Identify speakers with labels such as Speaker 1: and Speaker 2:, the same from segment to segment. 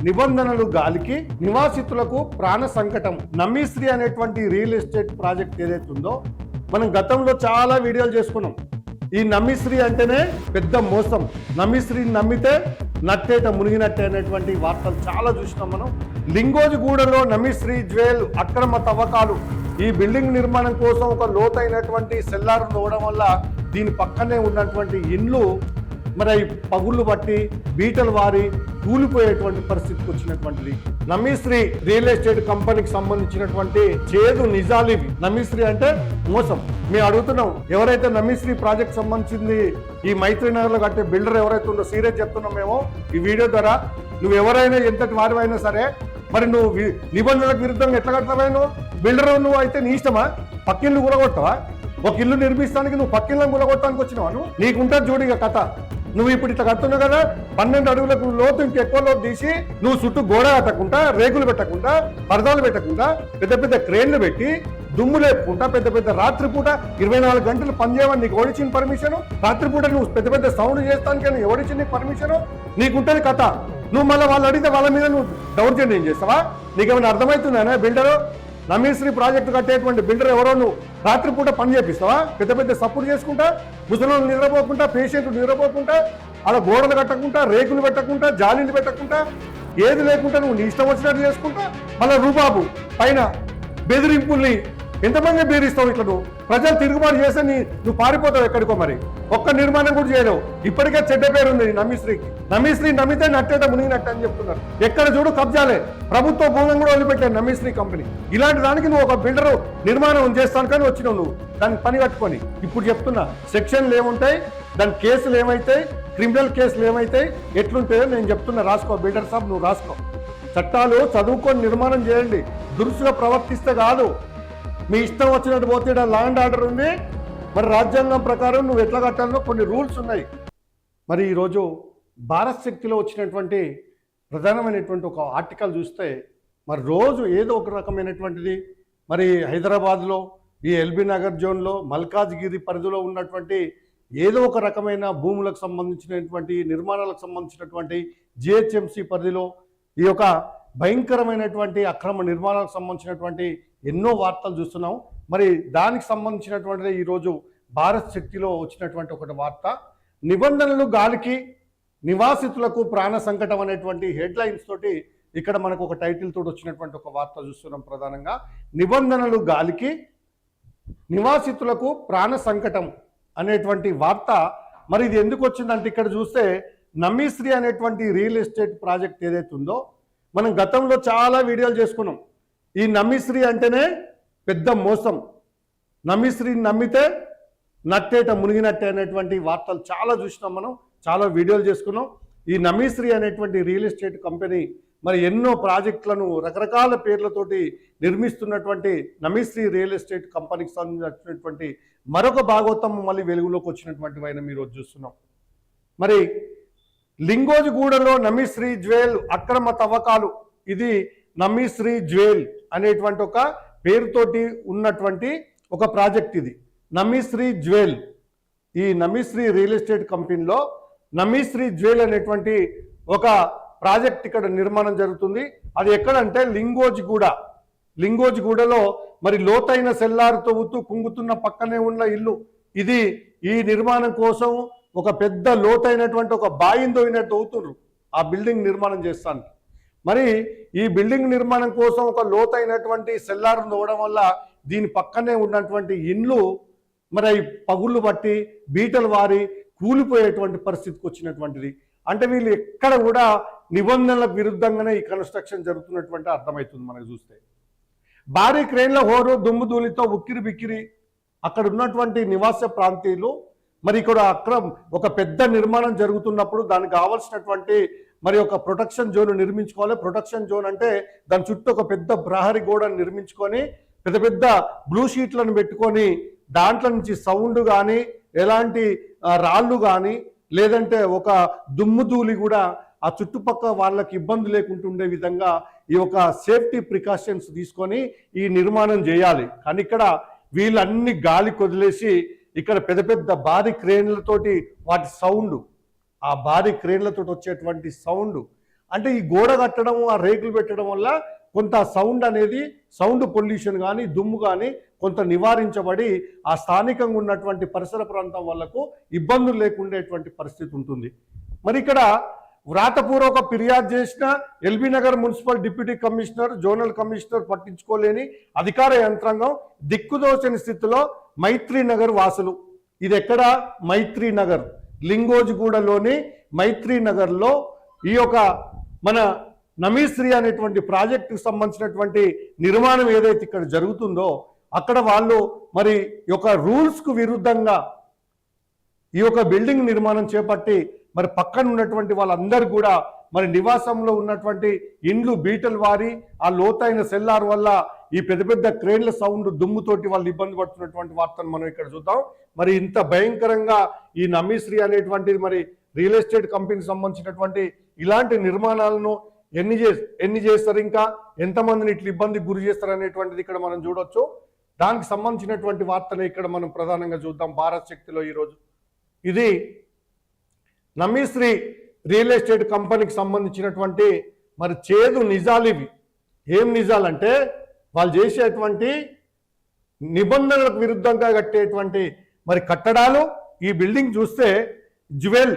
Speaker 1: నిబంధనలు గాలికి నివాసితులకు ప్రాణ సంకటం. నమ్మీశ్రీ అనేటువంటి రియల్ ఎస్టేట్ ప్రాజెక్ట్ ఏదైతే ఉందో మనం గతంలో చాలా వీడియోలు చేసుకున్నాం. ఈ నమ్మీశ్రీ అంటేనే పెద్ద మోసం. నమ్మీశ్రీని నమ్మితే నట్టేట మునిగినట్టే అనేటువంటి వార్తలు చాలా చూసినాం మనం. లింగోజిగూడలో నమ్మీశ్రీ జ్యువెల్ అక్రమ తవ్వకాలు. ఈ బిల్డింగ్ నిర్మాణం కోసం ఒక లోతైనటువంటి సెల్లార్ తవ్వడం వల్ల దీని పక్కనే ఉన్నటువంటి ఇండ్లు మరి పగుళ్ళు బట్టి బీటలు వారి కూలిపోయేటువంటి పరిస్థితికి వచ్చినటువంటిది. నమ్మీశ్రీ రియల్ ఎస్టేట్ కంపెనీకి సంబంధించినటువంటి చేదు నిజాలు ఇవి. నమ్మీశ్రీ అంటే మోసం. మేము అడుగుతున్నాం, ఎవరైతే నమ్మీశ్రీ ప్రాజెక్ట్ సంబంధించింది ఈ మైత్రినగర్ లో కట్టే బిల్డర్ ఎవరైతే ఉందో సీరియస్ చెప్తున్నాం మేము ఈ వీడియో ద్వారా. నువ్వు ఎవరైనా ఎంతటి వారివైనా సరే మరి నువ్వు నిబంధనలకు విరుద్ధంగా ఎట్లా కడతావా? నువ్వు బిల్డర్ నువ్వు అయితే నీ ఇష్టమా? పక్కిళ్ళు కూలగొట్టవా? ఒక ఇల్లు నిర్మిస్తానికి నువ్వు పక్కిళ్ళని కూలగొట్టడానికి వచ్చినావా? నువ్వు నీకుంటుంది చూడు ఇక కథ. నువ్వు ఇప్పుడు ఇట్లా కడుతున్నావు కదా, 12 అడుగులకు లోతు ఇంకెక్కువ లోతు తీసి నువ్వు చుట్టూ గోడ కట్టకుండా, రేకులు పెట్టకుండా, పరదాలు పెట్టకుండా, పెద్ద పెద్ద క్రేన్లు పెట్టి దుమ్ము లేపుకుంటా పెద్ద పెద్ద రాత్రిపూట 24 గంటలు పనిచేయమని నీకు ఎవడిచ్చిన పర్మిషన్? రాత్రిపూట నువ్వు పెద్ద పెద్ద సౌండ్ చేస్తానికి ఎవడిచ్చిన నీకు పర్మిషన్? నీకుంటుంది కథ. నువ్వు మళ్ళీ వాళ్ళు అడిగితే వాళ్ళ మీద నువ్వు దౌర్జన్యం చేస్తావా? నీకేమైనా అర్థమవుతుందా? బిల్డరు నమ్మీశ్రీ ప్రాజెక్టు కట్టేటువంటి బిల్డర్ ఎవరో నువ్వు రాత్రిపూట పని చేపిస్తావా? పెద్ద పెద్ద సపోర్ట్ చేసుకుంటా, ముసలు నిద్రపోకుండా, పేషెంట్ నిద్రపోకుండా, అలా గోడలు కట్టకుండా, రేకులు పెట్టకుండా, జాలీలు పెట్టకుండా, ఏది లేకుండా నువ్వు నీ ఇష్టం వచ్చినట్టు చేసుకుంటా మళ్ళీ రూబాబు పైన బెదిరింపుల్ని ఎంతమంది బెదిరిస్తావు? ఇట్లా నువ్వు ప్రజలు తిరుగుబాటు చేస్తే నువ్వు పారిపోతావు ఎక్కడికో. మరి ఒక్క నిర్మాణం కూడా చేయలేవు. ఇప్పటికే చెడ్డ పేరు ఉంది నమ్మీశ్రీకి. నమ్మీశ్రీ నమ్మితే నట్టేట మునిగినట్టు అని చెప్తున్నారు. ఎక్కడ చూడు కబ్జాలే. ప్రభుత్వ భూమిని కూడా వదిలిపెట్టాను నమ్మీశ్రీ కంపెనీ. ఇలాంటి దానికి నువ్వు ఒక బిల్డర్ నిర్మాణం చేస్తాను కానీ వచ్చినావు నువ్వు దాన్ని పని కట్టుకొని. ఇప్పుడు చెప్తున్నా, సెక్షన్లు ఏముంటాయి, దాని కేసులు ఏమైతాయి, క్రిమినల్ కేసులు ఏమైతాయి, ఎట్లుంటాయో నేను చెప్తున్నా. రాసుకో బిల్డర్ సాబ్, నువ్వు రాసుకో. చట్టాలు చదువుకొని నిర్మాణం చేయండి, దురుసుగా ప్రవర్తిస్తే కాదు. మీ ఇష్టం వచ్చినట్టు పోతే లా అండ్ ఆర్డర్ ఉంది. మరి రాజ్యాంగం ప్రకారం నువ్వు ఎట్లా కట్టాలో కొన్ని రూల్స్ ఉన్నాయి. మరి ఈరోజు భారత్ శక్తిలో వచ్చినటువంటి ప్రధానమైనటువంటి ఒక ఆర్టికల్ చూస్తే మరి రోజు ఏదో ఒక రకమైనటువంటిది మరి హైదరాబాద్లో ఈ ఎల్బీ నగర్ జోన్లో మల్కాజ్గిరి పరిధిలో ఉన్నటువంటి ఏదో ఒక రకమైన భూములకు సంబంధించినటువంటి నిర్మాణాలకు సంబంధించినటువంటి జిహెచ్ఎంసి పరిధిలో ఈ యొక్క భయంకరమైనటువంటి అక్రమ నిర్మాణాలకు సంబంధించినటువంటి ఎన్నో వార్తలు చూస్తున్నాం. మరి దానికి సంబంధించినటువంటిది ఈరోజు భారత్ శక్తిలో వచ్చినటువంటి ఒకటి వార్త. నిబంధనలు గాలికి నివాసితులకు ప్రాణ సంకటం అనేటువంటి హెడ్లైన్స్ తోటి ఇక్కడ మనకు ఒక టైటిల్ తోటి వచ్చినటువంటి ఒక వార్త చూస్తున్నాం. ప్రధానంగా నిబంధనలు గాలికి నివాసితులకు ప్రాణ సంకటం అనేటువంటి వార్త. మరి ఇది ఎందుకు వచ్చిందంటే ఇక్కడ చూస్తే నమ్మీశ్రీ అనేటువంటి రియల్ ఎస్టేట్ ప్రాజెక్ట్ ఏదైతే ఉందో మనం గతంలో చాలా వీడియోలు చేసుకున్నాం. ఈ నమ్మీశ్రీ అంటేనే పెద్ద మోసం. నమ్మీశ్రీని నమ్మితే నట్టేట మునిగినట్టే అనేటువంటి వార్తలు చాలా చూసినాం మనం, చాలా వీడియోలు చేసుకున్నాం. ఈ నమ్మీశ్రీ అనేటువంటి రియల్ ఎస్టేట్ కంపెనీ మరి ఎన్నో ప్రాజెక్టులను రకరకాల పేర్లతోటి నిర్మిస్తున్నటువంటి నమ్మీశ్రీ రియల్ ఎస్టేట్ కంపెనీకి సంబంధించినటువంటి మరొక భాగోతం మళ్ళీ వెలుగులోకి వచ్చినటువంటి వైన మీరు చూస్తున్నాం. మరి లింగోజిగూడలో నమ్మీశ్రీ జ్యువెల్ అక్రమ తవ్వకాలు. ఇది నమ్మీశ్రీ జ్యువెల్ అనేటువంటి ఒక పేరుతోటి ఉన్నటువంటి ఒక ప్రాజెక్ట్. ఇది నమ్మీశ్రీ జ్యువెల్. ఈ నమ్మీశ్రీ రియల్ ఎస్టేట్ కంపెనీలో నమ్మీశ్రీ జ్యువెల్ అనేటువంటి ఒక ప్రాజెక్ట్ ఇక్కడ నిర్మాణం జరుగుతుంది. అది ఎక్కడంటే లింగోజిగూడలో మరి లోతైన సెల్లారు తవ్వుతూ కుంగుతున్న పక్కనే ఉన్న ఇల్లు ఇది. ఈ నిర్మాణం కోసం ఒక పెద్ద లోతైనటువంటి ఒక బాయిని తవ్వినట్టు తవ్వుతున్నారు ఆ బిల్డింగ్ నిర్మాణం చేస్తానికి. మరి ఈ బిల్డింగ్ నిర్మాణం కోసం ఒక లోతైనటువంటి సెల్లార్ తవ్వడం వల్ల దీని పక్కనే ఉన్నటువంటి ఇండ్లు మరి పగుళ్ళు బట్టి బీటలు వారి కూలిపోయేటువంటి పరిస్థితికి వచ్చినటువంటిది. అంటే వీళ్ళు ఎక్కడ కూడా నిబంధనలకు విరుద్ధంగానే ఈ కన్స్ట్రక్షన్ జరుగుతున్నటువంటి అర్థమవుతుంది మనకు చూస్తే. భారీ క్రేన్ల హోరు దుమ్ము ధూళితో ఉక్కిరి బిక్కిరి అక్కడ ఉన్నటువంటి నివాస ప్రాంతీయులు. మరి ఇక్కడ ఒక పెద్ద నిర్మాణం జరుగుతున్నప్పుడు దానికి కావాల్సినటువంటి మరి ఒక ప్రొటెక్షన్ జోన్ నిర్మించుకోవాలి. ప్రొటెక్షన్ జోన్ అంటే దాని చుట్టూ ఒక పెద్ద ప్రహరీ గోడను నిర్మించుకొని పెద్ద పెద్ద బ్లూ షీట్లను పెట్టుకొని దాంట్లో నుంచి సౌండ్ కానీ ఎలాంటి రాళ్ళు కానీ లేదంటే ఒక దుమ్ము ధూళి కూడా ఆ చుట్టుపక్కల వాళ్ళకి ఇబ్బంది లేకుండా ఉండే విధంగా ఈ ఒక సేఫ్టీ ప్రికాషన్స్ తీసుకొని ఈ నిర్మాణం చేయాలి. కానీ ఇక్కడ వీళ్ళన్ని గాలి కొదిలేసి ఇక్కడ పెద్ద పెద్ద భారీ క్రేన్లతోటి వాటి సౌండ్, ఆ భారీ క్రేన్లతో వచ్చేటువంటి సౌండ్, అంటే ఈ గోడ కట్టడం ఆ రేకులు పెట్టడం వల్ల కొంత సౌండ్ అనేది సౌండ్ పొల్యూషన్ కానీ దుమ్ము కానీ కొంత నివారించబడి ఆ స్థానికంగా ఉన్నటువంటి పరిసర ప్రాంతం వాళ్ళకు ఇబ్బందులు లేకుండేటువంటి పరిస్థితి ఉంటుంది. మరి ఇక్కడ వ్రాతపూర్వక ఫిర్యాదు చేసిన LB Nagar municipal deputy commissioner zonal commissioner పట్టించుకోలేని అధికార యంత్రాంగం దిక్కుదోచని స్థితిలో మైత్రి నగర్ వాసులు. ఇది ఎక్కడ? మైత్రి నగర్, లింగోజిగూడలోని మైత్రి నగర్లో ఈ యొక్క మన నమీశ్రీ అనేటువంటి ప్రాజెక్టుకు సంబంధించినటువంటి నిర్మాణం ఏదైతే ఇక్కడ జరుగుతుందో అక్కడ వాళ్ళు మరి యొక్క రూల్స్కు విరుద్ధంగా ఈ యొక్క బిల్డింగ్ నిర్మాణం చేపట్టి మరి పక్కన ఉన్నటువంటి వాళ్ళందరూ కూడా మరి నివాసంలో ఉన్నటువంటి ఇండ్లు బీటలు వారి ఆ లోతైన సెల్లార్ వల్ల ఈ పెద్ద పెద్ద క్రేన్ల సౌండ్ దుమ్ముతోటి వాళ్ళు ఇబ్బంది పడుతున్నటువంటి వార్తను మనం ఇక్కడ చూద్దాం. మరి ఇంత భయంకరంగా ఈ నమీశ్రీ అనేటువంటిది మరి రియల్ ఎస్టేట్ కంపెనీకి సంబంధించినటువంటి ఇలాంటి నిర్మాణాలను ఎన్ని చేస్తారు, ఇంకా ఎంతమందిని ఇట్లా ఇబ్బందికి గురి చేస్తారు అనేటువంటిది ఇక్కడ మనం చూడొచ్చు. దానికి సంబంధించినటువంటి వార్తనే ఇక్కడ మనం ప్రధానంగా చూద్దాం. భారత్ శక్తిలో ఈరోజు ఇది నమీశ్రీ రియల్ ఎస్టేట్ కంపెనీకి సంబంధించినటువంటి మరి చేదు నిజాలు ఇవి. ఏం నిజాలంటే వాళ్ళు చేసేటువంటి నిబంధనలకు విరుద్ధంగా కట్టేటువంటి మరి కట్టడాలు. ఈ బిల్డింగ్ చూస్తే జ్యువెల్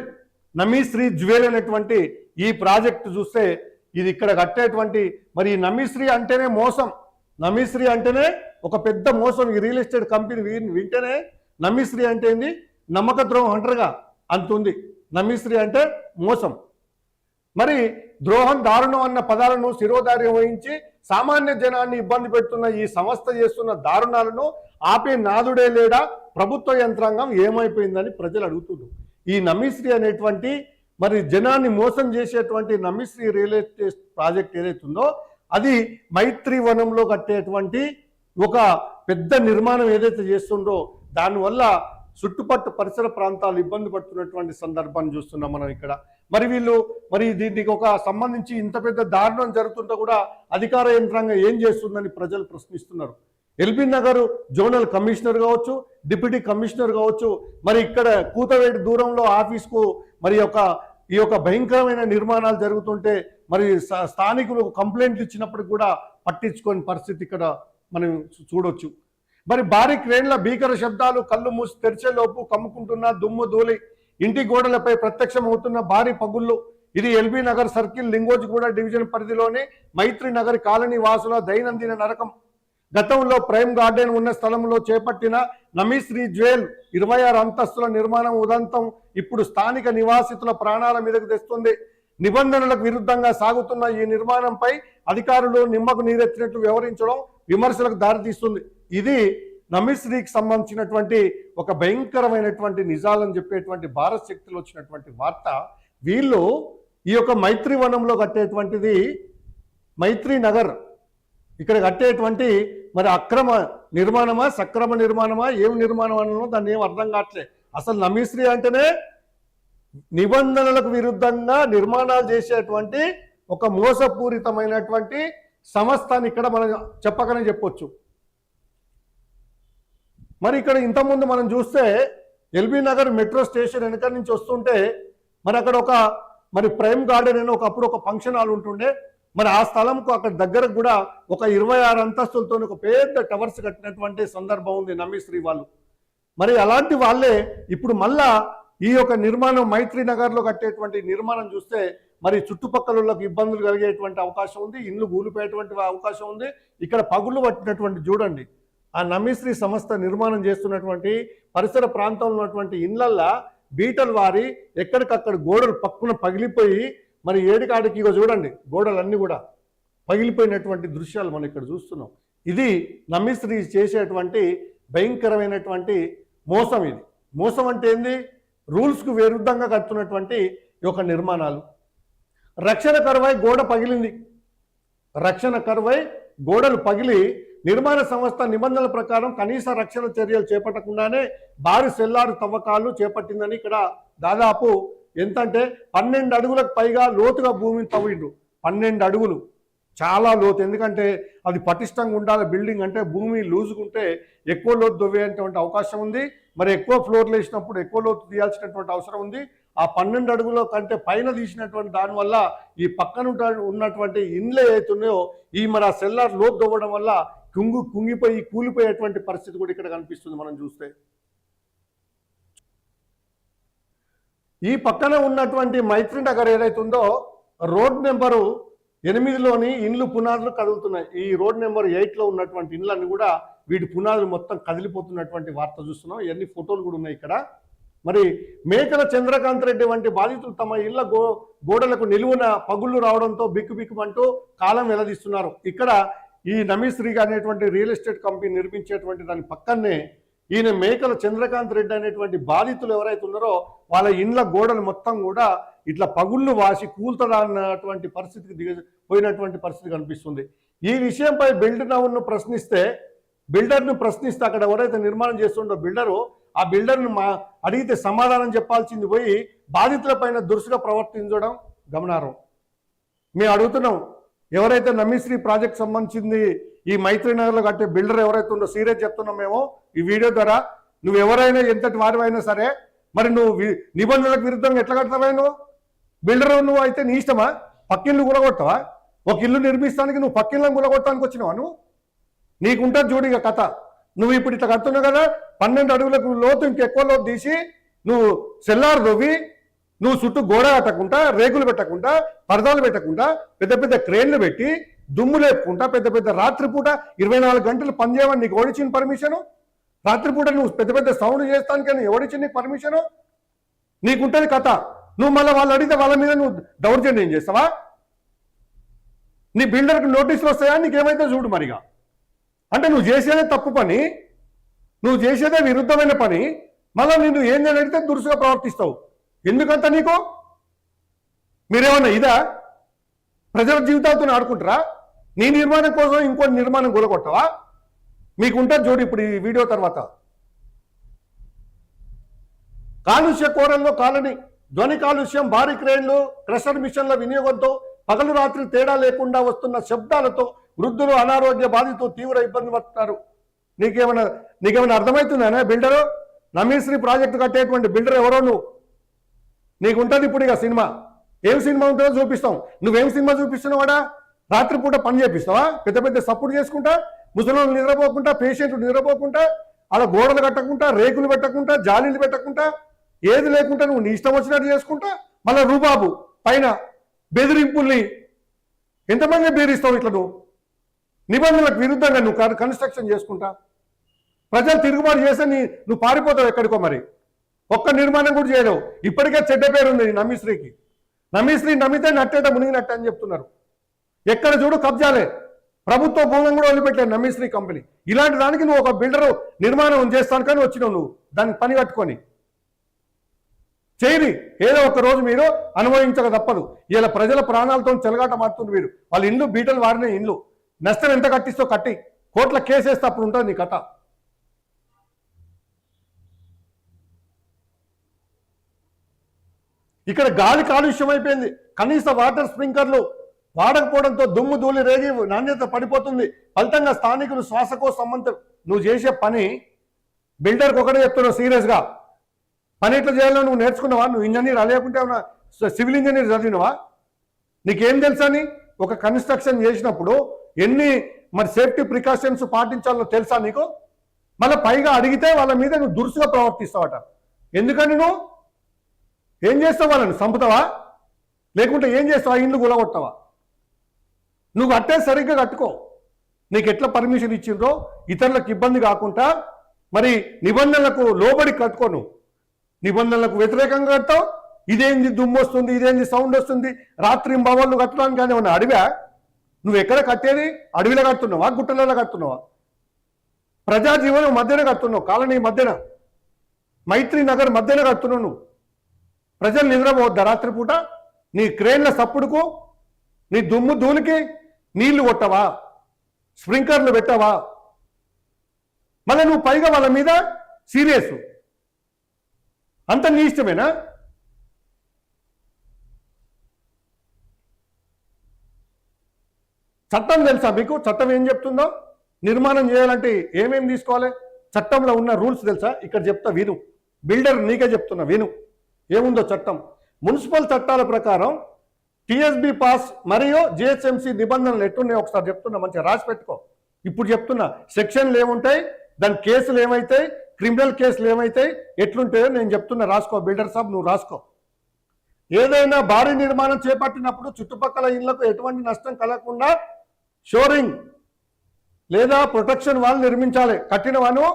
Speaker 1: నమీశ్రీ జ్యువెల్ అనేటువంటి ఈ ప్రాజెక్టు చూస్తే ఇది ఇక్కడ కట్టేటువంటి మరి ఈ నమీశ్రీ అంటేనే మోసం. నమీశ్రీ అంటేనే ఒక పెద్ద మోసం. ఈ రియల్ ఎస్టేట్ కంపెనీ వింటేనే నమీశ్రీ అంటే ఏంది, నమ్మక ద్రోహం అంటారుగా అంతుంది. నమీశ్రీ అంటే మోసం. మరి ద్రోహం దారుణం అన్న పదాలను శిరోధార్యం వహించి సామాన్య జనాన్ని ఇబ్బంది పెడుతున్న ఈ సంస్థ చేస్తున్న దారుణాలను ఆపే నాదుడే లేడా? ప్రభుత్వ యంత్రాంగం ఏమైపోయిందని ప్రజలు అడుగుతున్నారు. ఈ నమీశ్రీ అనేటువంటి మరి జనాన్ని మోసం చేసేటువంటి నమీశ్రీ రియల్ ఎస్టేట్ ప్రాజెక్ట్ ఏదైతుందో అది మైత్రి వనంలో కట్టేటువంటి ఒక పెద్ద నిర్మాణం ఏదైతే చేస్తుందో దానివల్ల చుట్టుపట్టు పరిసర ప్రాంతాలు ఇబ్బంది పడుతున్నటువంటి సందర్భాన్ని చూస్తున్నాం మనం ఇక్కడ. మరి వీళ్ళు మరి దీనికి ఒక సంబంధించి ఇంత పెద్ద దారుణం జరుగుతుంటే కూడా అధికార యంత్రాంగం ఏం చేస్తుందని ప్రజలు ప్రశ్నిస్తున్నారు. ఎల్బీ నగర్ జోనల్ కమిషనర్ కావచ్చు, డిప్యూటీ కమిషనర్ కావచ్చు, మరి ఇక్కడ కూతవేటి దూరంలో ఆఫీస్కు మరి ఈ యొక్క భయంకరమైన నిర్మాణాలు జరుగుతుంటే మరి స్థానికులు కంప్లైంట్లు ఇచ్చినప్పుడు కూడా పట్టించుకోని పరిస్థితి ఇక్కడ మనం చూడొచ్చు. మరి భారీ క్రేన్ల భీకర శబ్దాలు కళ్ళు మూసి తెరిచేలోపు కమ్ముకుంటున్న దుమ్ము ధూళి, ఇంటి గోడలపై ప్రత్యక్షం అవుతున్న భారీ పగుళ్ళు. ఇది LB Nagar circle Lingojiguda division పరిధిలోని మైత్రి నగర్ కాలనీ వాసుల దైనందిన నరకం. గతంలో ప్రైమ్ గార్డెన్ ఉన్న స్థలంలో చేపట్టిన నమీశ్రీ జ్యువెల్ 26 అంతస్తుల నిర్మాణం ఉదంతం ఇప్పుడు స్థానిక నివాసితుల ప్రాణాల మీదకు తెస్తుంది. నిబంధనలకు విరుద్ధంగా సాగుతున్న ఈ నిర్మాణంపై అధికారులు నిమ్మకు నీరెత్తినట్లు వ్యవహరించడం విమర్శలకు దారితీస్తుంది. ఇది నమీశ్రీకి సంబంధించినటువంటి ఒక భయంకరమైనటువంటి నిజాలని చెప్పేటువంటి భారత్ శక్తిలో వచ్చినటువంటి వార్త. వీళ్ళు ఈ యొక్క మైత్రి వనంలో కట్టేటువంటిది మైత్రి నగర్ ఇక్కడ కట్టేటువంటి మరి అక్రమ నిర్మాణమా సక్రమ నిర్మాణమా ఏం నిర్మాణం అన్నో దాన్ని ఏం అర్థం కావట్లే. అసలు నమీశ్రీ అంటేనే నిబంధనలకు విరుద్ధంగా నిర్మాణాలు చేసేటువంటి ఒక మోసపూరితమైనటువంటి సంస్థని ఇక్కడ మనం చెప్పకనే చెప్పొచ్చు. మరి ఇక్కడ ఇంతకుముందు మనం చూస్తే ఎల్బీ నగర్ మెట్రో స్టేషన్ వెనక నుంచి వస్తుంటే మరి అక్కడ ఒక మరి ప్రైమ్ గార్డెన్ అని ఒకప్పుడు ఒక ఫంక్షన్ హాల్ ఉంటుండే. మరి ఆ స్థలంకు అక్కడ దగ్గరకు కూడా ఒక 26 అంతస్తులతో ఒక పెద్ద టవర్స్ కట్టినటువంటి సందర్భం ఉంది నమీశ్రీ వాళ్ళు. మరి అలాంటి వాళ్ళే ఇప్పుడు మళ్ళా ఈ యొక్క నిర్మాణం మైత్రి నగర్లో కట్టేటువంటి నిర్మాణం చూస్తే మరి చుట్టుపక్కలకి ఇబ్బందులు కలిగేటువంటి అవకాశం ఉంది, ఇల్లు కూలిపోయేటువంటి అవకాశం ఉంది. ఇక్కడ పగుళ్ళు పట్టినటువంటి చూడండి ఆ నమీశ్రీ సంస్థ నిర్మాణం చేస్తున్నటువంటి పరిసర ప్రాంతంలో ఉన్నటువంటి ఇళ్లల్లా బీటలు వారి ఎక్కడికక్కడ గోడలు పక్కున పగిలిపోయి మరి ఏడికాడికి ఇగో చూడండి గోడలన్నీ కూడా పగిలిపోయినటువంటి దృశ్యాలు మనం ఇక్కడ చూస్తున్నాం. ఇది నమీశ్రీ చేసేటువంటి భయంకరమైనటువంటి మోసం. ఇది మోసం అంటే ఏంది? రూల్స్కు విరుద్ధంగా కడుతున్నటువంటి ఒక నిర్మాణాలు. రక్షణ కరువై గోడ పగిలింది. రక్షణ కరువై గోడలు పగిలి నిర్మాణ సంస్థ నిబంధనల ప్రకారం కనీస రక్షణ చర్యలు చేపట్టకుండానే భారీ సెల్లారు తవ్వకాలు చేపట్టిందని ఇక్కడ దాదాపు ఎంతంటే 12 అడుగులకు పైగా లోతుగా భూమిని తవ్విండ్రు. 12 అడుగులు చాలా లోతు. ఎందుకంటే అది పటిష్టంగా ఉండాలి. బిల్డింగ్ అంటే భూమి లూజుకుంటే ఎక్కువ లోతు దొవ్వేటువంటి అవకాశం ఉంది. మరి ఎక్కువ ఫ్లోర్లు వేసినప్పుడు ఎక్కువ లోతు తీయాల్సినటువంటి అవసరం ఉంది. ఆ 12 అడుగుల కంటే పైన తీసినటువంటి దానివల్ల ఈ పక్కన ఉన్నటువంటి ఇండ్లు ఏవైతున్నాయో ఈ మన సెల్లార్ లోతు దవ్వడం వల్ల కుంగిపోయి కూలిపోయేటువంటి పరిస్థితి కూడా ఇక్కడ కనిపిస్తుంది మనం చూస్తే. ఈ పక్కన ఉన్నటువంటి మైత్రి నగర్ ఏదైతుందో రోడ్ నెంబరు 8లోని ఇండ్లు పునాదులు కదులుతున్నాయి. ఈ రోడ్ నెంబర్ 8లో ఉన్నటువంటి ఇండ్లన్నీ కూడా వీటి పునాదులు మొత్తం కదిలిపోతున్నటువంటి వార్త చూస్తున్నాం. ఇవన్నీ ఫోటోలు కూడా ఉన్నాయి ఇక్కడ. మరి మేకల చంద్రకాంత్ రెడ్డి వంటి బాధితులు తమ ఇళ్ల గోడలకు నిలువున పగుళ్లు రావడంతో బిక్కుబిక్కుమంటూ కాలం వెల్లదీస్తున్నారు. ఇక్కడ ఈ నమీశ్రీ అనేటువంటి రియల్ ఎస్టేట్ కంపెనీ నిర్మించేటువంటి దాని పక్కనే ఈయన మేకల చంద్రకాంత్ రెడ్డి అనేటువంటి బాధితులు ఎవరైతే ఉన్నారో వాళ్ళ ఇండ్ల గోడలు మొత్తం కూడా ఇట్లా పగుళ్ళు వాసి కూల్తదా అన్నటువంటి పరిస్థితికి పోయినటువంటి పరిస్థితి కనిపిస్తుంది. ఈ విషయంపై బిల్డర్ను ప్రశ్నిస్తే అక్కడ ఎవరైతే నిర్మాణం చేస్తుండో బిల్డరు ఆ బిల్డర్ను అడిగితే సమాధానం చెప్పాల్సింది పోయి బాధితుల పైన దురుసుగా ప్రవర్తించడం గమనార్హం. మేము అడుగుతున్నాం, ఎవరైతే నమీశ్రీ ప్రాజెక్ట్ సంబంధించింది ఈ మైత్రినగర్లో కట్టే బిల్డర్ ఎవరైతే ఉందో సీరియస్ చెప్తున్నాం మేము ఈ వీడియో ద్వారా, నువ్వు ఎవరైనా ఎంతటి వారివైనా సరే మరి నువ్వు నిబంధనలకు విరుద్ధంగా ఎట్లా కడతావా? నువ్వు బిల్డర్ నువ్వు అయితే నీ ఇష్టమా? పక్కిళ్ళు కూలగొడతావా? ఒక ఇల్లు నిర్మిస్తానికి నువ్వు పక్కిళ్ళని కూలగొట్టడానికి వచ్చినావా? నువ్వు నీకుంటుంది చూడు ఇక కథ. నువ్వు ఇప్పుడు ఇట్లా కడుతున్నావు కదా, 12 అడుగులకు లోతు ఇంకెక్కువ లోతు తీసి నువ్వు సెల్లార్ దొవ్వి నువ్వు చుట్టూ గోడ కట్టకుండా రేకులు పెట్టకుండా పరదాలు పెట్టకుండా పెద్ద పెద్ద క్రేన్లు పెట్టి దుమ్ము లేపుకుంటా పెద్ద పెద్ద రాత్రిపూట 24 గంటలు పనిచేయమని నీకు ఎవడిచ్చిన పర్మిషను? రాత్రిపూట నువ్వు పెద్ద పెద్ద సౌండ్ చేస్తానికని ఎవడిచ్చిన నీకు పర్మిషను? నీకుంటుంది కథ. నువ్వు మళ్ళీ వాళ్ళు అడిగితే వాళ్ళ మీద నువ్వు దౌర్జన్యం చేస్తావా? నీ బిల్డర్కి నోటీసులు వస్తాయా? నీకేమైతే చూడు మరిగా. అంటే నువ్వు చేసేదే తప్పు పని, నువ్వు చేసేదే విరుద్ధమైన పని, మళ్ళీ నిన్ను ఏం అడిగితే దురుసుగా ప్రవర్తిస్తావు. ఎందుకంత నీకు? మీరేమన్నా ఇదా ప్రజల జీవితాలతో ఆడుకుంటారా? నీ నిర్మాణం కోసం ఇంకో నిర్మాణం కూలగొట్టవా? మీకుంటుంది చూడు ఇప్పుడు ఈ వీడియో తర్వాత. కాలుష్య కోరల్లో కాలనీ ధ్వని కాలుష్యం, భారీ క్రేన్లు, క్రషర్ మిషన్ల వినియోగంతో పగలు రాత్రి తేడా లేకుండా వస్తున్న శబ్దాలతో వృద్ధులు అనారోగ్య బాధితులు తీవ్ర ఇబ్బంది పడుతున్నారు. నీకేమైనా అర్థమవుతుందనే? బిల్డరు నమీశ్రీ ప్రాజెక్టు కట్టేటువంటి బిల్డర్ ఎవరో నువ్వు. నీకుంటుంది ఇప్పుడు ఇక సినిమా. ఏం సినిమా ఉంటుందో చూపిస్తాం. నువ్వేం సినిమా చూపిస్తున్నావాడా? రాత్రిపూట పని చేపిస్తావా? పెద్ద పెద్ద సపోర్ట్ చేసుకుంటా, ముసలిళ్ళు నిద్రపోకుండా, పేషెంట్లు నిద్రపోకుండా, అలా గోడలు కట్టకుండా, రేకులు పెట్టకుండా, జాలీలు పెట్టకుండా, ఏది లేకుండా నువ్వు నీ ఇష్టం వచ్చినట్టు చేసుకుంటా, మళ్ళీ రూబాబు పైన బెదిరింపుల్ని ఎంతమంది బెదిరిస్తావు ఇట్లా? నువ్వు నిబంధనలకు విరుద్ధంగా నువ్వు కన్స్ట్రక్షన్ చేసుకుంటా ప్రజలు తిరుగుబాటు చేస్తే నువ్వు పారిపోతావు ఎక్కడికో. మరి ఒక్క నిర్మాణం కూడా చేయలేవు. ఇప్పటికే చెడ్డ పేరు ఉంది నమీశ్రీకి. నమీశ్రీ నమ్మితే నట్టేట మునిగినట్టు అని చెప్తున్నారు. ఎక్కడ చూడు కబ్జాలే. ప్రభుత్వ భూములను కూడా వదిలిపెట్టారు నమీశ్రీ కంపెనీ. ఇలాంటి దానికి నువ్వు ఒక బిల్డరు నిర్మాణం చేస్తాను కానీ వచ్చినావు నువ్వు దానికి పని కట్టుకొని. చేయని ఏదో ఒక రోజు మీరు అనుభవించక తప్పదు. ఇలా ప్రజల ప్రాణాలతో చెలగాట మారుతుంది మీరు. వాళ్ళ ఇండ్లు బీటలు వారిన ఇండ్లు, నష్టం ఎంత కట్టిస్తో కట్టి కోట్ల కేసేస్తే అప్పుడు ఉంటుంది నీ కథ. ఇక్కడ గాలి కాలుష్యం అయిపోయింది. కనీస వాటర్ స్ప్రింకర్లు వాడకపోవడంతో దుమ్ము ధూళి రేగి నాణ్యత పడిపోతుంది. ఫలితంగా స్థానికులు శ్వాసకోశ సంబంధం. నువ్వు చేసే పని బిల్డర్కి ఒకటే చెప్తున్నావు సీరియస్గా. పని ఎట్లా చేయాలో నువ్వు నేర్చుకున్నావా? నువ్వు ఇంజనీర్ లేకుంటే ఏమన్నా సివిల్ ఇంజనీర్ చదివినవా? నీకేం తెలుసా? అని ఒక కన్స్ట్రక్షన్ చేసినప్పుడు ఎన్ని మరి సేఫ్టీ ప్రికాషన్స్ పాటించాలో తెలుసా నీకు? మళ్ళీ పైగా అడిగితే వాళ్ళ మీద నువ్వు దురుసుగా ప్రవర్తిస్తావట. ఎందుకని నువ్వు ఏం చేస్తావు? వాళ్ళని చంపుతావా? లేకుంటే ఏం చేస్తావా? ఇండ్లు కూలగొట్టావా? నువ్వు అట్టే సరిగ్గా కట్టుకో. నీకు ఎట్లా పర్మిషన్ ఇచ్చిండ్రో ఇతరులకు ఇబ్బంది కాకుండా మరి నిబంధనలకు లోబడి కట్టుకో. నువ్వు నిబంధనలకు వ్యతిరేకంగా కట్టావు. ఇదేంది దుమ్ము వస్తుంది, ఇదేంది సౌండ్ వస్తుంది, రాత్రి భవన్లు కట్టడానికి కానీ ఏమన్నా అడివా? నువ్వు ఎక్కడ కట్టేది? అడవిలో కడుతున్నావా? గుట్టలలో కడుతున్నావా? ప్రజాజీవనం మధ్యన కడుతున్నావు. కాలనీ మధ్యన, మైత్రి నగర్ మధ్యన కడుతున్నావు. నువ్వు ప్రజలు నిద్రపోవద్దా రాత్రిపూట? నీ క్రేన్ల సప్పుడుకు, నీ దుమ్ము ధూళికి నీళ్లు కొట్టవా? స్ప్రింకర్లు పెట్టవా? మళ్ళీ నువ్వు పైగా వాళ్ళ మీద సీరియస్. అంత నీ ఇష్టమేనా? చట్టం తెలుసా మీకు? చట్టం ఏం చెప్తుందో? నిర్మాణం చేయాలంటే ఏమేమి తీసుకోవాలి? చట్టంలో ఉన్న రూల్స్ తెలుసా? ఇక్కడ చెప్తా విను. బిల్డర్ నీకే చెప్తున్నా విను. ఏముందో చట్టం. మున్సిపల్ చట్టాల ప్రకారం టీఎస్బీ పాస్ మరియు జిహెచ్ఎంసీ నిబంధనలు ఎట్టున్నాయో ఒకసారి చెప్తున్నా, మంచిగా రాసి పెట్టుకో. ఇప్పుడు చెప్తున్నా సెక్షన్లు ఏముంటాయి, దాని కేసులు ఏమవుతాయి, క్రిమినల్ కేసులు ఏమవుతాయి, ఎట్లుంటాయో నేను చెప్తున్నా, రాసుకో. బిల్డర్ సాబ్ నువ్వు రాసుకో. ఏదైనా భారీ నిర్మాణం చేపట్టినప్పుడు చుట్టుపక్కల ఇళ్లకు ఎటువంటి నష్టం కలగకుండా షోరింగ్ లేదా ప్రొటెక్షన్ వాల్ నిర్మించాలి. కట్టినవాను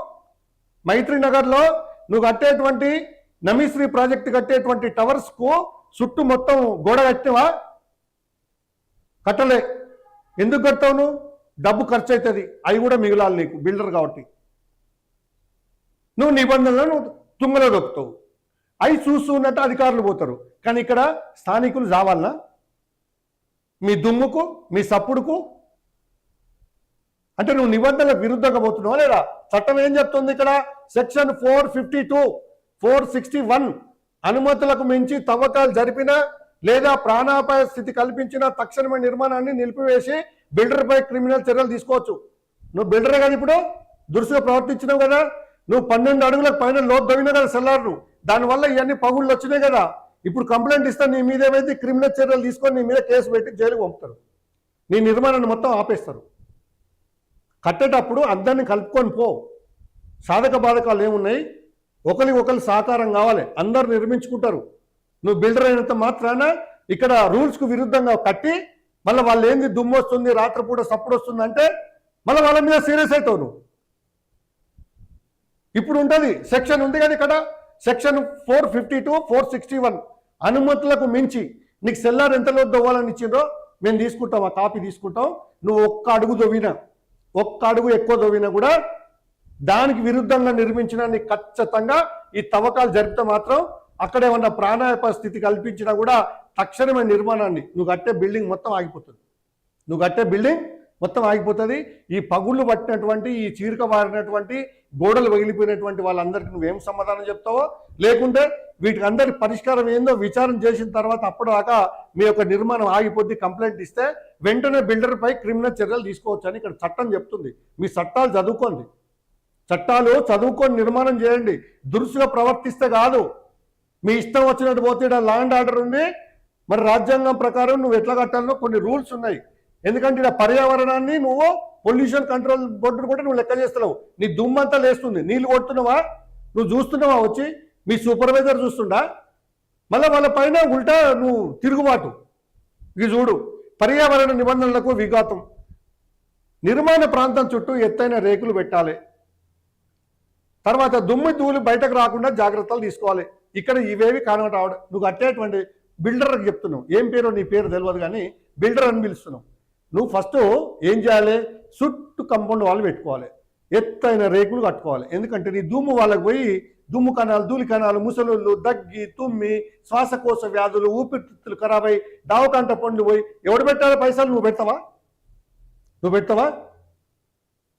Speaker 1: మైత్రి నగర్లో నువ్వు కట్టేటువంటి నమీశ్రీ ప్రాజెక్టు కట్టేటువంటి టవర్స్కు చుట్టూ మొత్తం గోడ కట్టినవా? కట్టలే. ఎందుకు కడతావు నువ్వు? డబ్బు ఖర్చు అవుతుంది, అవి కూడా మిగిలాలి నీకు బిల్డర్ కాబట్టి. నువ్వు నిబంధనలను తుంగలో దొక్కుతావు, అవి చూస్తున్నట్టు అధికారులు పోతారు. కానీ ఇక్కడ స్థానికులు జావాలనా మీ దుమ్ముకు మీ సప్పుడుకు? అంటే నువ్వు నిబంధనలకు విరుద్ధంగా పోతున్నావా లేదా? చట్టం ఏం చెప్తుంది ఇక్కడ? సెక్షన్ 452, 461 అనుమతులకు మించి తవ్వకాలు జరిపిన లేదా ప్రాణాపాయ స్థితి కల్పించిన తక్షణమే నిర్మాణాన్ని నిలిపివేసి బిల్డర్పై క్రిమినల్ చర్యలు తీసుకోవచ్చు. నువ్వు బిల్డరే కదా, ఇప్పుడు దురుసుగా ప్రవర్తించినావు కదా, నువ్వు 12 అడుగులకు పైన లోతు దవ్వినా కదా సెల్లార్ను, దానివల్ల ఇవన్నీ పగుళ్ళు వచ్చినాయి కదా. ఇప్పుడు కంప్లైంట్ ఇస్తే నీ మీద ఏమైతే క్రిమినల్ చర్యలు తీసుకొని నీ మీద కేసు పెట్టి జైలుకు పంపుతారు, నీ నిర్మాణాన్ని మొత్తం ఆపేస్తారు. కట్టేటప్పుడు అందరినీ కలుపుకొని పో. సాధక బాధకాలు ఏమున్నాయి, ఒకరు సహకారం కావాలి, అందరు నిర్మించుకుంటారు. నువ్వు బిల్డర్ అయినంత మాత్రాన ఇక్కడ రూల్స్కు విరుద్ధంగా కట్టి మళ్ళీ వాళ్ళు ఏంది దుమ్ము వస్తుంది, రాత్రిపూట సప్పుడు వస్తుంది అంటే మళ్ళీ వాళ్ళ మీద సీరియస్ అవుతావు నువ్వు. ఇప్పుడు ఉంటుంది సెక్షన్ ఉంది కదా ఇక్కడ, సెక్షన్ 452, 461 అనుమతులకు మించి నీకు సెల్లార్ ఎంత లోతు దవ్వాలని ఇచ్చిందో మేము తీసుకుంటాం, ఆ కాపీ తీసుకుంటాం. నువ్వు ఒక్క అడుగు ఎక్కువ దవ్వినా కూడా దానికి విరుద్ధంగా నిర్మించిన నీకు ఖచ్చితంగా ఈ తవ్వకాలు జరిపితే మాత్రం అక్కడ ఏమన్నా ప్రాణాపాయ స్థితి కల్పించినా కూడా తక్షణమే నిర్మాణాన్ని నువ్వు కట్టే బిల్డింగ్ మొత్తం ఆగిపోతుంది. ఈ పగుళ్ళు పట్టినటువంటి, ఈ చీరిక వారినటువంటి, గోడలు పగిలిపోయినటువంటి వాళ్ళందరికీ నువ్వేం సమాధానం చెప్తావో, లేకుంటే వీటికి అందరి పరిష్కారం ఏందో విచారణ చేసిన తర్వాత అప్పటిదాకా మీ యొక్క నిర్మాణం ఆగిపోద్ది. కంప్లైంట్ ఇస్తే వెంటనే బిల్డర్పై క్రిమినల్ చర్యలు తీసుకోవచ్చు అని ఇక్కడ చట్టం చెప్తుంది. మీ చట్టాలు చదువుకొని నిర్మాణం చేయండి. దురుసుగా ప్రవర్తిస్తే కాదు. మీ ఇష్టం వచ్చినట్టు పోతే ఇక్కడ ల్యాండ్ ఆర్డర్ ఉంది, మరి రాజ్యాంగం ప్రకారం నువ్వు ఎట్లా కట్టాలో కొన్ని రూల్స్ ఉన్నాయి. ఎందుకంటే ఇక్కడ పర్యావరణాన్ని నువ్వు పొల్యూషన్ కంట్రోల్ బోర్డు కూడా నువ్వు లెక్క చేస్తున్నావు. నీ దుమ్మంతా లేస్తుంది, నీళ్ళు కొడుతున్నావా, నువ్వు చూస్తున్నావా, వచ్చి మీ సూపర్వైజర్ చూస్తుండా, మళ్ళీ వాళ్ళ పైన ఉల్టా నువ్వు తిరుగుబాటు. ఇది చూడు, పర్యావరణ నిబంధనలకు విఘాతం. నిర్మాణ ప్రాంతం చుట్టూ ఎత్తైన రేకులు పెట్టాలి. తర్వాత దుమ్ము ధూళి బయటకు రాకుండా జాగ్రత్తలు తీసుకోవాలి. ఇక్కడ ఇవేవి కానవడం. నువ్వు కట్టేటువంటి బిల్డర్కి చెప్తున్నావు, ఏం పేరో నీ పేరు తెలియదు కానీ బిల్డర్ అని పిలుస్తున్నావు. నువ్వు ఫస్ట్ ఏం చేయాలి, చుట్టూ కంపౌండ్ వాళ్ళు పెట్టుకోవాలి, ఎత్తైన రేకులు కట్టుకోవాలి. ఎందుకంటే నీ దుమ్ము వాళ్ళకి పోయి దుమ్ము కణాలు, ధూళి కణాలు, ముసలుళ్ళు, దగ్గి, తుమ్మి, శ్వాసకోశ వ్యాధులు, ఊపిరితిత్తులు ఖరాబ్ అయి దావకంట పండ్లు పోయి ఎవడు పెట్టాలి పైసలు? నువ్వు పెడతావా?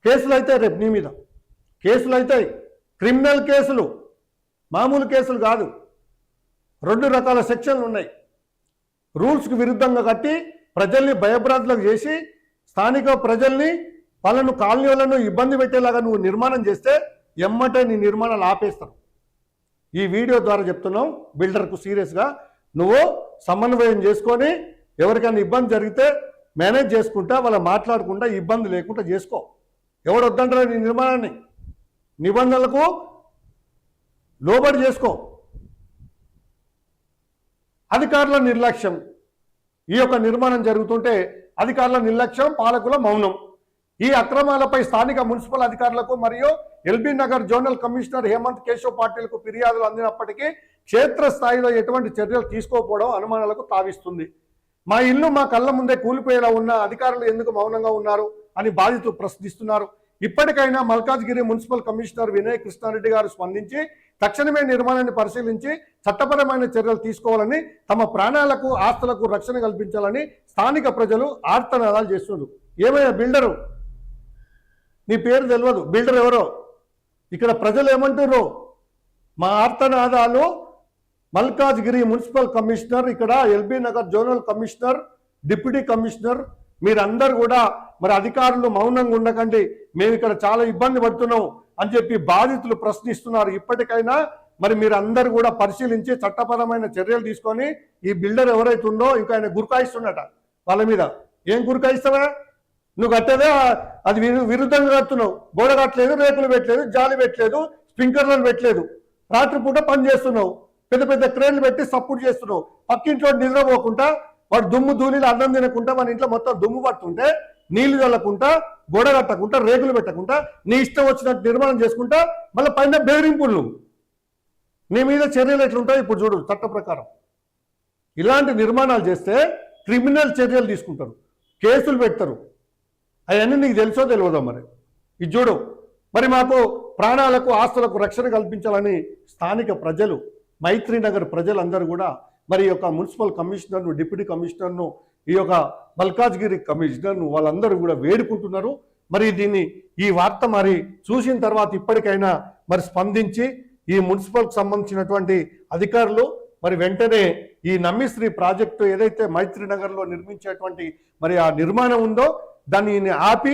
Speaker 1: కేసులు అవుతాయి, రేపు నీ మీద కేసులు అవుతాయి, క్రిమినల్ కేసులు, మామూలు కేసులు కాదు. 2 రకాల సెక్షన్లు ఉన్నాయి. రూల్స్కి విరుద్ధంగా కట్టి ప్రజల్ని భయభ్రాంతులకు చేసి స్థానిక ప్రజల్ని వాళ్ళను కాలనీలను ఇబ్బంది పెట్టేలాగా నువ్వు నిర్మాణం చేస్తే ఎమ్మటే నీ నిర్మాణాలు ఆపేస్తారు. ఈ వీడియో ద్వారా చెప్తున్నావు, బిల్డర్కు సీరియస్గా నువ్వు సమన్వయం చేసుకొని ఎవరికైనా ఇబ్బంది జరిగితే మేనేజ్ చేసుకుంటా, వాళ్ళ మాట్లాడకుండా ఇబ్బంది లేకుండా చేసుకో. ఎవడు వద్దంటారా నీ నిర్మాణాన్ని? నిబంధనలకు లోబడి చేసుకో. అధికారుల నిర్లక్ష్యం. ఈ యొక్క నిర్మాణం జరుగుతుంటే అధికారుల నిర్లక్ష్యం, పాలకుల మౌనం. ఈ అక్రమాలపై స్థానిక మున్సిపల్ అధికారులకు మరియు ఎల్బీ నగర్ జోనల్ కమిషనర్ హేమంత్ కేశవ్ పాటిల్కు ఫిర్యాదులు అందినప్పటికీ క్షేత్రస్థాయిలో ఎటువంటి చర్యలు తీసుకోకపోవడం అనుమానాలకు తావిస్తుంది. మా ఇల్లు మా కళ్ళ ముందే కూలిపోయేలా ఉన్న అధికారులు ఎందుకు మౌనంగా ఉన్నారు అని బాధితులు ప్రశ్నిస్తున్నారు. ఇప్పటికైనా మల్కాజ్గిరి మున్సిపల్ కమిషనర్ వినయ్ కృష్ణారెడ్డి గారు స్పందించి తక్షణమే నిర్మాణాన్ని పరిశీలించి చట్టపరమైన చర్యలు తీసుకోవాలని, తమ ప్రాణాలకు ఆస్తులకు రక్షణ కల్పించాలని స్థానిక ప్రజలు ఆర్తనాదాలు చేస్తున్నారు. ఏమైనా బిల్డరు నీ పేరు తెలియదు, బిల్డర్ ఎవరో. ఇక్కడ ప్రజలు ఏమంటున్నారు? మా ఆర్తనాదాలు మల్కాజ్గిరి మున్సిపల్ కమిషనర్, ఇక్కడ LB Nagar zonal commissioner, deputy commissioner, మీరందరూ కూడా మరి అధికారులు మౌనంగా ఉండకండి, మేము ఇక్కడ చాలా ఇబ్బంది పడుతున్నాం అని చెప్పి బాధితులు ప్రశ్నిస్తున్నారు. ఇప్పటికైనా మరి మీరు అందరు కూడా పరిశీలించి చట్టపరమైన చర్యలు తీసుకొని ఈ బిల్డర్ ఎవరైతే ఉందో ఇంకా ఆయన గురికాయిస్తున్నట వాళ్ళ మీద. ఏం గురికాయిస్తావా? నువ్వు కట్టేదే అది విరుద్ధంగా కడుతున్నావు. గోడ కట్టలేదు, రేకులు పెట్టలేదు, జాలి పెట్టలేదు, స్ప్రింక్లర్లు పెట్టలేదు, రాత్రిపూట పని చేస్తున్నావు, పెద్ద పెద్ద క్రేన్లు పెట్టి సపోర్ట్ చేస్తున్నావు. పక్కింట్లో నిద్రపోకుండా వాడు దుమ్ము ధూళిలు అన్నం తినకుండా మన ఇంట్లో మొత్తం దుమ్ము పడుతుంటే నీళ్లు చల్లకుండా, గోడ కట్టకుండా, రేకులు పెట్టకుండా నీ ఇష్టం వచ్చినట్టు నిర్మాణం చేసుకుంటా మళ్ళీ పైన బెదిరింపులు. నీ మీద చర్యలు ఎట్లుంటాయి ఇప్పుడు చూడు. చట్ట ప్రకారం ఇలాంటి నిర్మాణాలు చేస్తే క్రిమినల్ చర్యలు తీసుకుంటారు, కేసులు పెడతారు. అవన్నీ నీకు తెలుసో తెలియదో మరి. ఇది చూడు. మరి మాకు ప్రాణాలకు ఆస్తులకు రక్షణ కల్పించాలని స్థానిక ప్రజలు, మైత్రీనగర్ ప్రజలందరూ కూడా మరి ఈ యొక్క మున్సిపల్ కమిషనర్ను, డిప్యూటీ కమిషనర్ను, ఈ యొక్క మల్కాజ్గిరి కమిషనర్ను వాళ్ళందరూ కూడా వేడుకుంటున్నారు. మరి దీన్ని ఈ వార్త మరి చూసిన తర్వాత ఇప్పటికైనా మరి స్పందించి ఈ మున్సిపల్కి సంబంధించినటువంటి అధికారులు మరి వెంటనే ఈ నమ్మిశ్రీ ప్రాజెక్టు ఏదైతే మైత్రీనగర్లో నిర్మించేటువంటి మరి ఆ నిర్మాణం ఉందో దాన్ని ఆపి,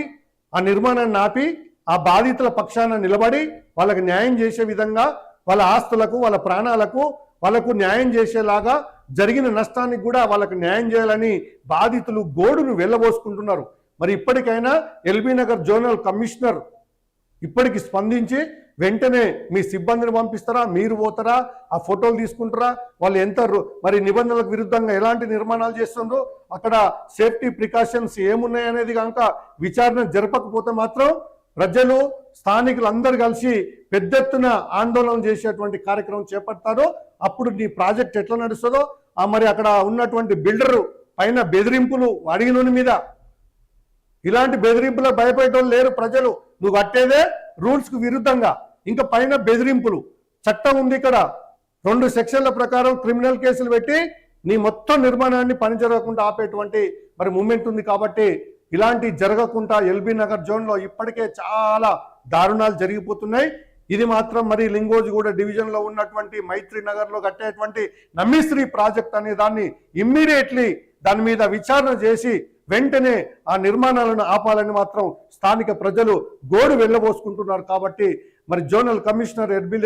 Speaker 1: ఆ నిర్మాణాన్ని ఆపి ఆ బాధితుల పక్షాన నిలబడి వాళ్ళకి న్యాయం చేసే విధంగా, వాళ్ళ ఆస్తులకు, వాళ్ళ ప్రాణాలకు వాళ్ళకు న్యాయం చేసేలాగా, జరిగిన నష్టానికి కూడా వాళ్ళకు న్యాయం చేయాలని బాధితులు గోడును వెళ్ళబోసుకుంటున్నారు. మరి ఇప్పటికైనా ఎల్బీ నగర్ జోనల్ కమిషనర్ ఇప్పటికి స్పందించి వెంటనే మీ సిబ్బందిని పంపిస్తారా, మీరు పోతారా, ఆ ఫోటోలు తీసుకుంటారా, వాళ్ళు ఎంత మరి నిబంధనలకు విరుద్ధంగా ఎలాంటి నిర్మాణాలు చేస్తుండ్రో, అక్కడ సేఫ్టీ ప్రికాషన్స్ ఏమున్నాయనేది కనుక విచారణ జరపకపోతే మాత్రం ప్రజలు, స్థానికులు అందరూ కలిసి పెద్ద ఎత్తున ఆందోళన చేసేటువంటి కార్యక్రమం చేపడతారు. అప్పుడు నీ ప్రాజెక్ట్ ఎట్లా నడుస్తుందో, మరి అక్కడ ఉన్నటువంటి బిల్డరు పైన బెదిరింపులు అడిగిన మీద, ఇలాంటి బెదిరింపులకు భయపడేటోళ్ళు లేరు ప్రజలు. నువ్వు కట్టేదే రూల్స్కు విరుద్ధంగా, ఇంకా పైన బెదిరింపులు. చట్టం ఉంది ఇక్కడ, 2 సెక్షన్ల ప్రకారం క్రిమినల్ కేసులు పెట్టి నీ మొత్తం నిర్మాణాన్ని పని జరగకుండా ఆపేటువంటి మరి మూమెంట్ ఉంది. కాబట్టి ఇలాంటి జరగకుండా ఎల్బీ నగర్ జోన్లో ఇప్పటికే చాలా దారుణాలు జరిగిపోతున్నాయి. ఇది మాత్రం మరి లింగోజిగూడ డివిజన్లో ఉన్నటువంటి మైత్రీనగర్లో కట్టేటువంటి నమ్మిశ్రీ ప్రాజెక్ట్ అనే దాన్ని ఇమ్మీడియట్లీ దాని మీద విచారణ చేసి వెంటనే ఆ నిర్మాణాలను ఆపాలని మాత్రం స్థానిక ప్రజలు గోడు వెళ్ళబోసుకుంటున్నారు. కాబట్టి మరి zonal commissioner LB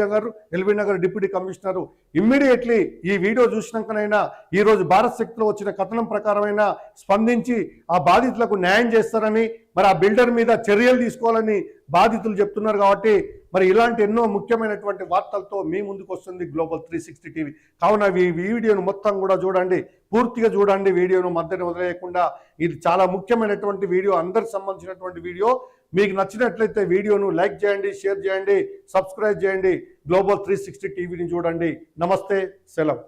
Speaker 1: Nagar deputy commissioner immediately ఈ వీడియో చూసినాకనైనా, ఈరోజు భారత్ శక్తిలో వచ్చిన కథనం ప్రకారమైనా స్పందించి ఆ బాధితులకు న్యాయం చేస్తారని, మరి ఆ బిల్డర్ మీద చర్యలు తీసుకోవాలని బాధితులు చెప్తున్నారు. కాబట్టి మరి ఇలాంటి ఎన్నో ముఖ్యమైనటువంటి వార్తలతో మీ ముందుకు వస్తుంది గ్లోబల్ 360 టీవీ. కావున ఈ వీడియోను మొత్తం కూడా చూడండి, పూర్తిగా చూడండి. వీడియోను మధ్యన వదిలేయకుండా. ఇది చాలా ముఖ్యమైనటువంటి వీడియో, అందరికి సంబంధించినటువంటి వీడియో. మీకు నచ్చినట్లయితే వీడియోను లైక్ చేయండి, షేర్ చేయండి, సబ్స్క్రైబ్ చేయండి. గ్లోబల్ 360 టీవీని చూడండి. నమస్తే, సెలవు.